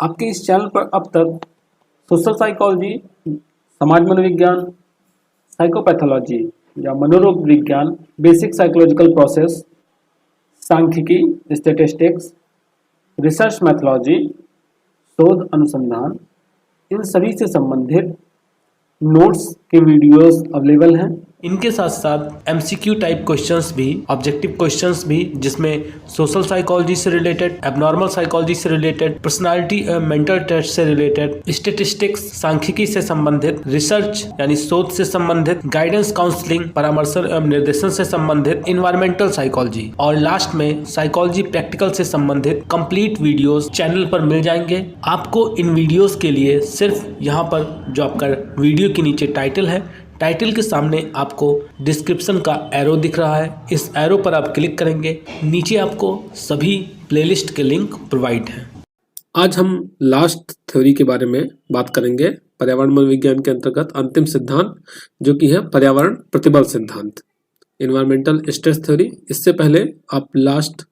आपके इस चैनल पर अब तक सोशल साइकोलॉजी, समाज मनोविज्ञान, साइकोपैथोलॉजी या मनोरोग विज्ञान, बेसिक साइकोलॉजिकल प्रोसेस, सांख्यिकी, स्टैटिस्टिक्स, रिसर्च मैथोलॉजी, शोध अनुसंधान, इन सभी से संबंधित नोट्स के वीडियोस अवेलेबल हैं। इनके साथ साथ एमसीक्यू टाइप क्वेश्चंस भी, ऑब्जेक्टिव क्वेश्चंस भी, जिसमें सोशल साइकोलॉजी से रिलेटेड, एबनॉर्मल साइकोलॉजी से रिलेटेड, पर्सनालिटी मेंटल टेस्ट से रिलेटेड, स्टैटिस्टिक्स, सांख्यिकी से संबंधित, रिसर्च यानी शोध से संबंधित, गाइडेंस काउंसलिंग, परामर्श एवं निर्देशन से संबंधित, इन्वायरमेंटल साइकोलॉजी और लास्ट में साइकोलॉजी प्रैक्टिकल से संबंधित कंप्लीट वीडियोस चैनल पर मिल जाएंगे। आपको इन वीडियोस के लिए सिर्फ यहाँ पर जो आपका वीडियो के नीचे टाइटल है, टाइटल के सामने आपको डिस्क्रिप्शन का एरो दिख रहा है, इस एरो पर आप क्लिक करेंगे, नीचे आपको सभी प्लेलिस्ट के लिंक प्रोवाइड हैं। आज हम लास्ट थ्योरी के बारे में बात करेंगे, पर्यावरण मनोविज्ञान के अंतर्गत अंतिम सिद्धांत जो कि है पर्यावरण प्रतिबल सिद्धांत, इन्वायरमेंटल स्ट्रेस थ्योरी। इससे पहले आप लास्ट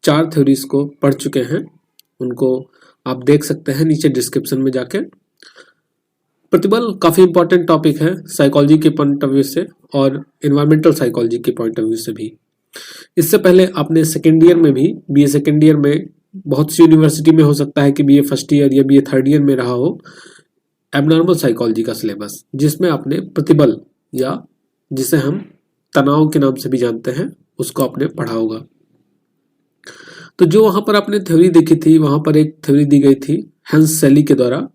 4 थ्योरीज को पढ़ चुके हैं, उनको आप देख सकते हैं नीचे डिस्क्रिप्शन में जाके। प्रतिबल काफी इंपॉर्टेंट टॉपिक है साइकोलॉजी के पॉइंट ऑफ व्यू से और इन्वायरमेंटल साइकोलॉजी के पॉइंट ऑफ व्यू से भी। इससे पहले आपने सेकेंड ईयर में भी, बीए सेकेंड ईयर में, बहुत सी यूनिवर्सिटी में हो सकता है कि बीए फर्स्ट ईयर या बीए थर्ड ईयर में रहा हो, एबनॉर्मल साइकोलॉजी का सिलेबस, जिसमें आपने प्रतिबल या जिसे हम तनाव के नाम से भी जानते हैं उसको आपने पढ़ा होगा। तो जो वहां पर आपने थ्योरी देखी थी, वहां पर एक थ्योरी दी गई थी हैंस सेली के द्वारा,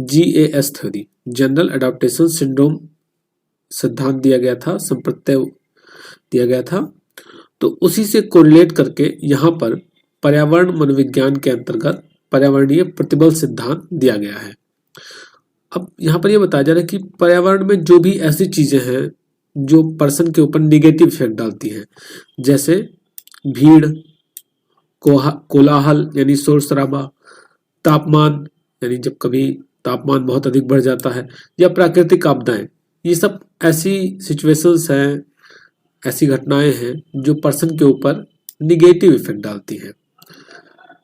GAS theory, general adaptation syndrome सिद्धांत दिया गया था, संप्रत्यय दिया गया था। तो उसी से कोरिलेट करके यहाँ पर पर्यावरण मनोविज्ञान के अंतर्गत पर्यावरणीय प्रतिबल सिद्धांत दिया गया है। अब यहाँ पर यह बताया जा रहा है कि पर्यावरण में जो भी ऐसी चीजें हैं जो पर्सन के ऊपर निगेटिव इफेक्ट डालती हैं, जैसे भीड़, कोलाहल यानी शोर शराबा, तापमान यानी जब कभी तापमान बहुत अधिक बढ़ जाता है, या प्राकृतिक आपदाएं, ये सब ऐसी सिचुएशंस हैं, ऐसी घटनाएं हैं जो पर्सन के ऊपर निगेटिव इफेक्ट डालती हैं।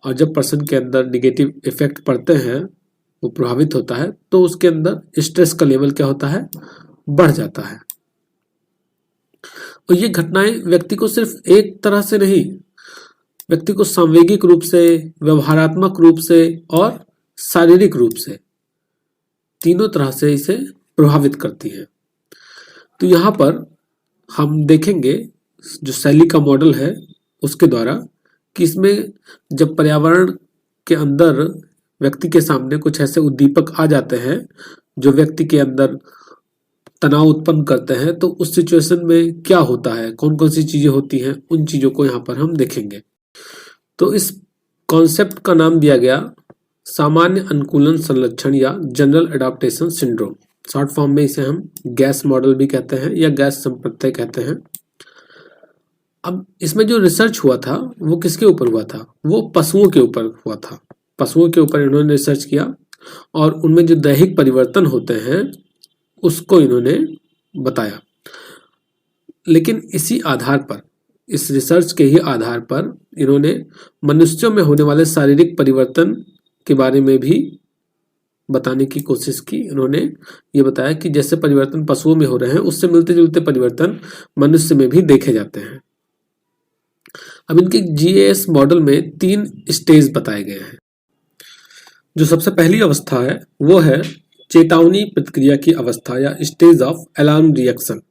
और जब पर्सन के अंदर निगेटिव इफेक्ट पड़ते हैं, वो प्रभावित होता है, तो उसके अंदर स्ट्रेस का लेवल क्या होता है, बढ़ जाता है। और ये घटनाएं व्यक्ति को सिर्फ एक तरह से नहीं, व्यक्ति को सांवेगिक रूप से, व्यवहारात्मक रूप से और शारीरिक रूप से, तीनों तरह से इसे प्रभावित करती है। तो यहाँ पर हम देखेंगे जो शैली का मॉडल है उसके द्वारा कि इसमें जब पर्यावरण के अंदर व्यक्ति के सामने कुछ ऐसे उद्दीपक आ जाते हैं जो व्यक्ति के अंदर तनाव उत्पन्न करते हैं, तो उस सिचुएशन में क्या होता है, कौन कौन सी चीजें होती हैं, उन चीजों को यहाँ पर हम देखेंगे। तो इस कॉन्सेप्ट का नाम दिया गया सामान्य अनुकूलन संलक्षण या general adaptation syndrome. Short form में इसे हम गैस मॉडल भी कहते हैं या गैस संप्रत्यय कहते हैं। अब इसमें जो रिसर्च हुआ था वो किसके ऊपर हुआ था, वो पशुओं के ऊपर हुआ था। पशुओं के ऊपर इन्होंने रिसर्च किया और उनमें जो दैहिक परिवर्तन होते हैं उसको इन्होंने बताया। लेकिन इसी आधार पर, इस रिसर्च के ही आधार पर इन्होंने मनुष्यों में होने वाले शारीरिक परिवर्तन के बारे में भी बताने की कोशिश की। इन्होंने ये बताया कि जैसे परिवर्तन पशुओं में हो रहे हैं, उससे मिलते जुलते परिवर्तन मनुष्य में भी देखे जाते हैं। अब इनके GAS मॉडल में 3 स्टेज बताए गए हैं। जो सबसे पहली अवस्था है वो है चेतावनी प्रतिक्रिया की अवस्था या स्टेज ऑफ अलार्म रिएक्शन।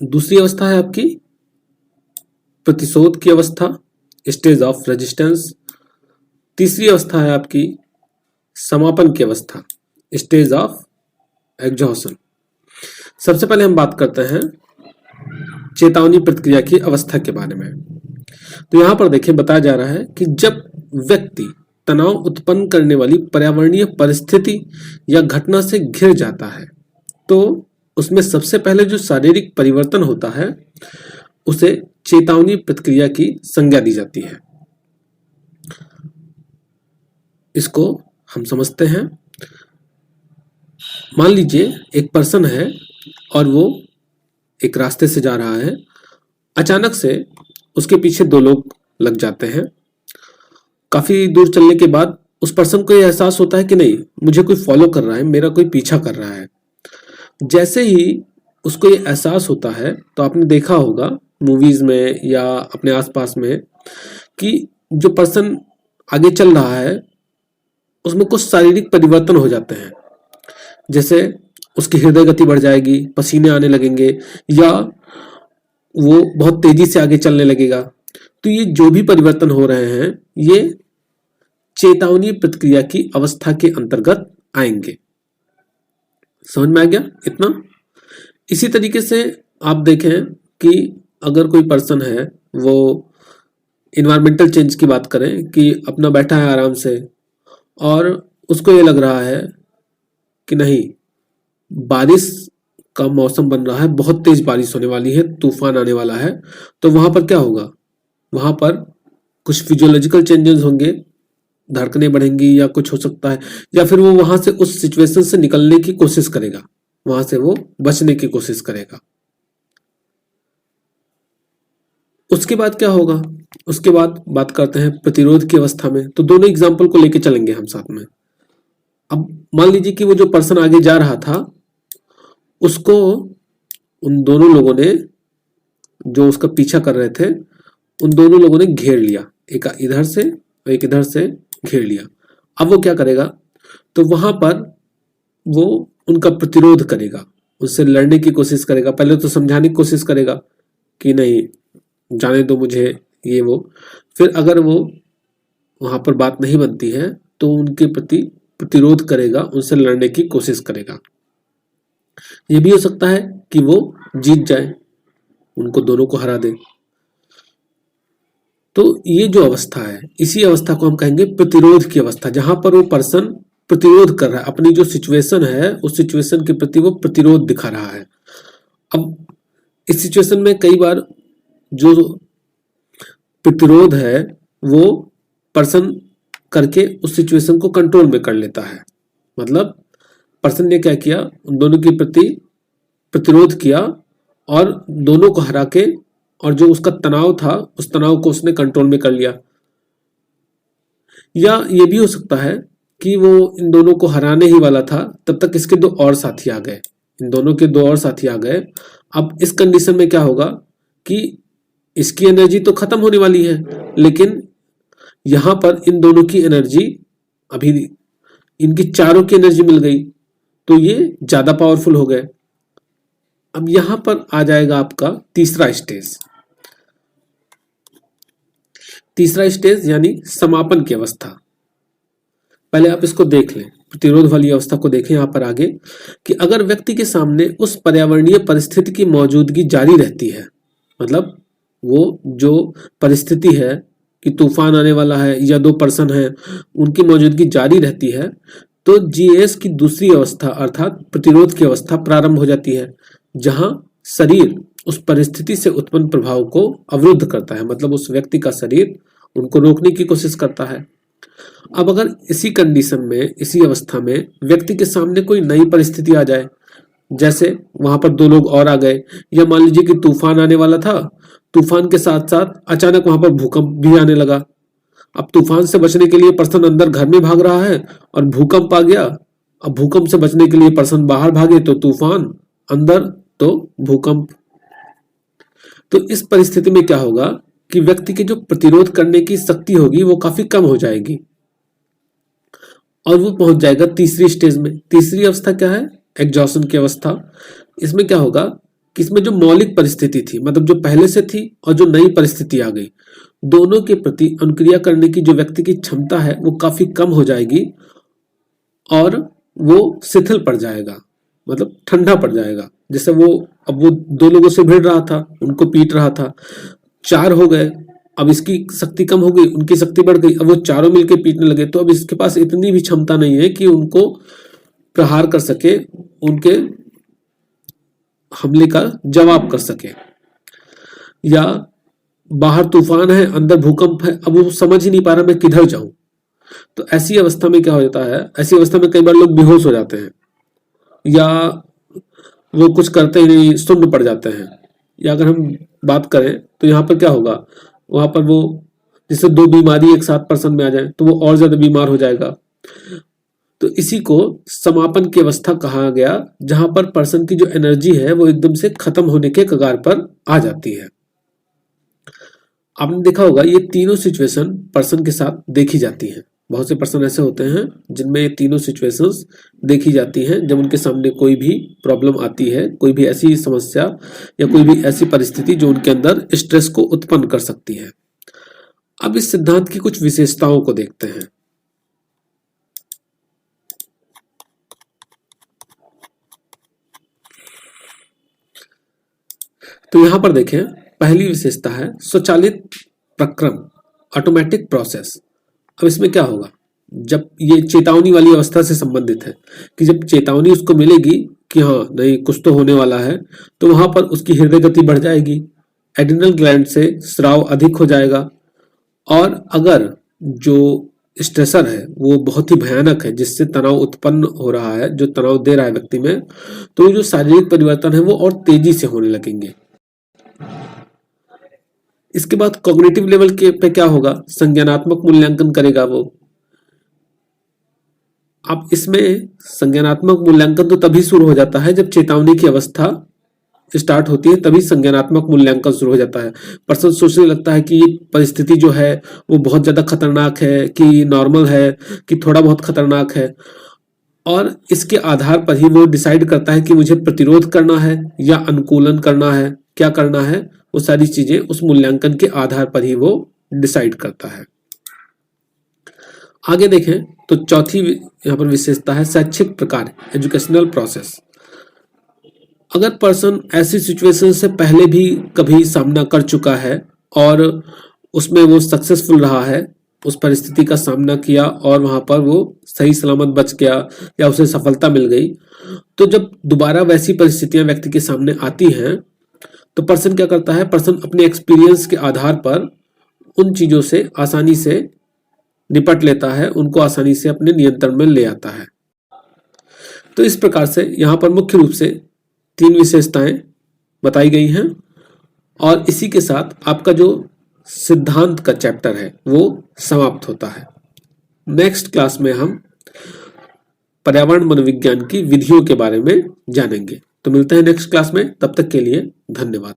दूसरी अवस्था है आपकी प्रतिशोध की अवस्था, स्टेज ऑफ रेजिस्टेंस। तीसरी अवस्था है आपकी समापन की अवस्था, स्टेज ऑफ एग्जॉशन। सबसे पहले हम बात करते हैं चेतावनी प्रतिक्रिया की अवस्था के बारे में। तो यहां पर देखिए बताया जा रहा है कि जब व्यक्ति तनाव उत्पन्न करने वाली पर्यावरणीय परिस्थिति या घटना से घिर जाता है, तो उसमें सबसे पहले जो शारीरिक परिवर्तन होता है उसे चेतावनी प्रतिक्रिया की संज्ञा दी जाती है। इसको हम समझते हैं। मान लीजिए एक पर्सन है और वो एक रास्ते से जा रहा है, अचानक से उसके पीछे 2 लोग लग जाते हैं काफी दूर चलने के बाद उस पर्सन को ये एहसास होता है कि नहीं, मुझे कोई फॉलो कर रहा है, मेरा कोई पीछा कर रहा है। जैसे ही उसको ये एहसास होता है, तो आपने देखा होगा मूवीज में या अपने आसपास में कि जो पर्सन आगे चल रहा है उसमें कुछ शारीरिक परिवर्तन हो जाते हैं। जैसे उसकी हृदय गति बढ़ जाएगी, पसीने आने लगेंगे, या वो बहुत तेजी से आगे चलने लगेगा। तो ये जो भी परिवर्तन हो रहे हैं, ये चेतावनी प्रतिक्रिया की अवस्था के अंतर्गत आएंगे। समझ में आ गया इतना? इसी तरीके से आप देखें कि अगर कोई पर्सन है, वो इन्वायरमेंटल चेंज की बात करें कि अपना बैठा है आराम से, और उसको ये लग रहा है कि नहीं, बारिश का मौसम बन रहा है, बहुत तेज बारिश होने वाली है, तूफान आने वाला है, तो वहां पर क्या होगा? वहां पर कुछ फिजियोलॉजिकल चेंजेस होंगे, धड़कनें बढ़ेंगी, या कुछ हो सकता है, या फिर वो वहां से उस सिचुएशन से निकलने की कोशिश करेगा, वहां से वो बचने की कोशिश करेगा। उसके बाद क्या होगा? उसके बाद बात करते हैं प्रतिरोध की अवस्था में। तो दोनों एग्जाम्पल को लेके चलेंगे हम साथ में। अब मान लीजिए कि वो जो पर्सन आगे जा रहा था, उसको उन दोनों लोगों ने, जो उसका पीछा कर रहे थे, उन दोनों लोगों ने घेर लिया, एक इधर से और एक इधर से घेर लिया। अब वो क्या करेगा? तो वहां पर वो उनका प्रतिरोध करेगा, उससे लड़ने की कोशिश करेगा। पहले तो समझाने की कोशिश करेगा कि नहीं, जाने दो मुझे, ये वो। फिर अगर वो वहां पर बात नहीं बनती है तो उनके प्रति प्रतिरोध करेगा, उनसे लड़ने की कोशिश करेगा। ये भी हो सकता है कि वो जीत जाए, उनको दोनों को हरा दे। तो ये जो अवस्था है, इसी अवस्था को हम कहेंगे प्रतिरोध की अवस्था, जहां पर वो पर्सन प्रतिरोध कर रहा है, अपनी जो सिचुएशन है उस सिचुएशन के प्रति वो प्रतिरोध दिखा रहा है। अब इस सिचुएशन में कई बार जो प्रतिरोध है वो पर्सन करके उस सिचुएशन को कंट्रोल में कर लेता है। मतलब पर्सन ने क्या किया, उन दोनों के प्रति प्रतिरोध किया और दोनों को हरा के, और जो उसका तनाव था उस तनाव को उसने कंट्रोल में कर लिया। या ये भी हो सकता है कि वो इन दोनों को हराने ही वाला था, तब तक इसके दो और साथी आ गए, इन दोनों के दो और साथी आ गए। अब इस कंडीशन में क्या होगा कि इसकी एनर्जी तो खत्म होने वाली है, लेकिन यहां पर इन दोनों की एनर्जी, अभी इनकी चारों की एनर्जी मिल गई, तो ये ज्यादा पावरफुल हो गए। अब यहां पर आ जाएगा आपका तीसरा स्टेज। तीसरा स्टेज यानी समापन की अवस्था। पहले आप इसको देख लें, प्रतिरोध वाली अवस्था को देखें यहां पर आगे, कि अगर व्यक्ति के सामने उस पर्यावरणीय परिस्थिति की मौजूदगी जारी रहती है, मतलब वो जो परिस्थिति है कि तूफान आने वाला है या दो पर्सन है, उनकी मौजूदगी जारी रहती है, तो जीएस की दूसरी अवस्था अर्थात प्रतिरोध की अवस्था प्रारंभ हो जाती है, जहां शरीर उस परिस्थिति से उत्पन्न प्रभाव को अवरुद्ध करता है। मतलब उस व्यक्ति का शरीर उनको रोकने की कोशिश करता है। अब अगर इसी कंडीशन में, इसी अवस्था में व्यक्ति के सामने कोई नई परिस्थिति आ जाए, जैसे वहां पर दो लोग और आ गए, या मान लीजिए कि तूफान आने वाला था, तूफान के साथ साथ अचानक वहां पर भूकंप भी आने लगा। अब तूफान से बचने के लिए पर्सन अंदर घर में भाग रहा है और भूकंप आ गया। अब भूकंप से बचने के लिए पर्सन बाहर भागे, तो तूफान, अंदर तो भूकंप। तो इस परिस्थिति में क्या होगा कि व्यक्ति की जो प्रतिरोध करने की शक्ति होगी वो काफी कम हो जाएगी, और वो पहुंच जाएगा तीसरी स्टेज में। तीसरी अवस्था क्या है? एग्जॉशन की अवस्था। इसमें क्या होगा कि इसमें जो मौलिक परिस्थिति थी, मतलब जो पहले से थी और जो नई परिस्थिति आ गई, दोनों के प्रति अनुक्रिया करने की जो व्यक्ति की क्षमता है वो काफी कम हो जाएगी, और वो शिथिल पड़ जाएगा, मतलब ठंडा पड़ जाएगा। जैसे वो, अब वो दो लोगों से भिड़ रहा था, उनको पीट रहा था, चार हो गए, अब इसकी शक्ति कम हो गई, उनकी शक्ति बढ़ गई, अब वो चारों मिलकर पीटने लगे, तो अब इसके पास इतनी भी क्षमता नहीं है कि उनको प्रहार कर सके, उनके हमले का जवाब कर सके। या बाहर तूफान है, अंदर भूकंप है, अब वो समझ ही नहीं पा रहा मैं किधर जाऊं। तो ऐसी अवस्था में क्या हो जाता है, ऐसी अवस्था में कई बार लोग बेहोश हो जाते हैं, या वो कुछ करते ही नहीं, सुन्न पड़ जाते हैं। या अगर हम बात करें तो यहाँ पर क्या होगा, वहां पर वो जिससे दो बीमारी एक साथ पर्सन में आ जाए तो वो और ज्यादा बीमार हो जाएगा। तो इसी को समापन की अवस्था कहा गया, जहां पर पर्सन की जो एनर्जी है वो एकदम से खत्म होने के कगार पर आ जाती है। आपने देखा होगा ये तीनों सिचुएशन पर्सन के साथ देखी जाती हैं। बहुत से पर्सन ऐसे होते हैं जिनमें ये तीनों सिचुएशंस देखी जाती हैं, जब उनके सामने कोई भी प्रॉब्लम आती है, कोई भी ऐसी समस्या या कोई भी ऐसी परिस्थिति जो उनके अंदर स्ट्रेस को उत्पन्न कर सकती है। अब इस सिद्धांत की कुछ विशेषताओं को देखते हैं। तो यहां पर देखें, पहली विशेषता है स्वचालित प्रक्रम, ऑटोमेटिक प्रोसेस। अब इसमें क्या होगा, जब ये चेतावनी वाली अवस्था से संबंधित है कि जब चेतावनी उसको मिलेगी कि हाँ नहीं कुछ तो होने वाला है, तो वहां पर उसकी हृदय गति बढ़ जाएगी, एड्रिनल ग्लैंड से स्राव अधिक हो जाएगा, और अगर जो स्ट्रेसर है वो बहुत ही भयानक है, जिससे तनाव उत्पन्न हो रहा है, जो तनाव दे रहा है व्यक्ति में, तो जो शारीरिक परिवर्तन है वो और तेजी से होने लगेंगे। इसके बाद कॉग्निटिव लेवल के पे क्या होगा, संज्ञानात्मक मूल्यांकन करेगा वो। अब इसमें संज्ञानात्मक मूल्यांकन तो तभी शुरू हो जाता है जब चेतावनी की अवस्था स्टार्ट होती है, तभी संज्ञानात्मक मूल्यांकन शुरू हो जाता है। पर्सन सोचने लगता है कि ये परिस्थिति जो है वो बहुत ज्यादा खतरनाक है, कि नॉर्मल है, कि थोड़ा बहुत खतरनाक है, और इसके आधार पर ही वो डिसाइड करता है कि मुझे प्रतिरोध करना है या अनुकूलन करना है, क्या करना है। वो सारी चीजें उस मूल्यांकन के आधार पर ही वो डिसाइड करता है। आगे देखें तो चौथी यहाँ पर विशेषता है शैक्षिक प्रकार, एजुकेशनल प्रोसेस। अगर पर्सन ऐसी सिचुएशन से पहले भी कभी सामना कर चुका है और उसमें वो सक्सेसफुल रहा है, उस परिस्थिति का सामना किया और वहां पर वो सही सलामत बच गया या उसे सफलता मिल गई, तो जब दोबारा वैसी परिस्थितियां व्यक्ति के सामने आती हैं तो पर्सन क्या करता है, पर्सन अपने एक्सपीरियंस के आधार पर उन चीजों से आसानी से निपट लेता है, उनको आसानी से अपने नियंत्रण में ले आता है। तो इस प्रकार से यहाँ पर मुख्य रूप से 3 विशेषताएं बताई गई हैं, और इसी के साथ आपका जो सिद्धांत का चैप्टर है वो समाप्त होता है। नेक्स्ट क्लास में हम पर्यावरण मनोविज्ञान की विधियों के बारे में जानेंगे। तो मिलते हैं नेक्स्ट क्लास में, तब तक के लिए धन्यवाद।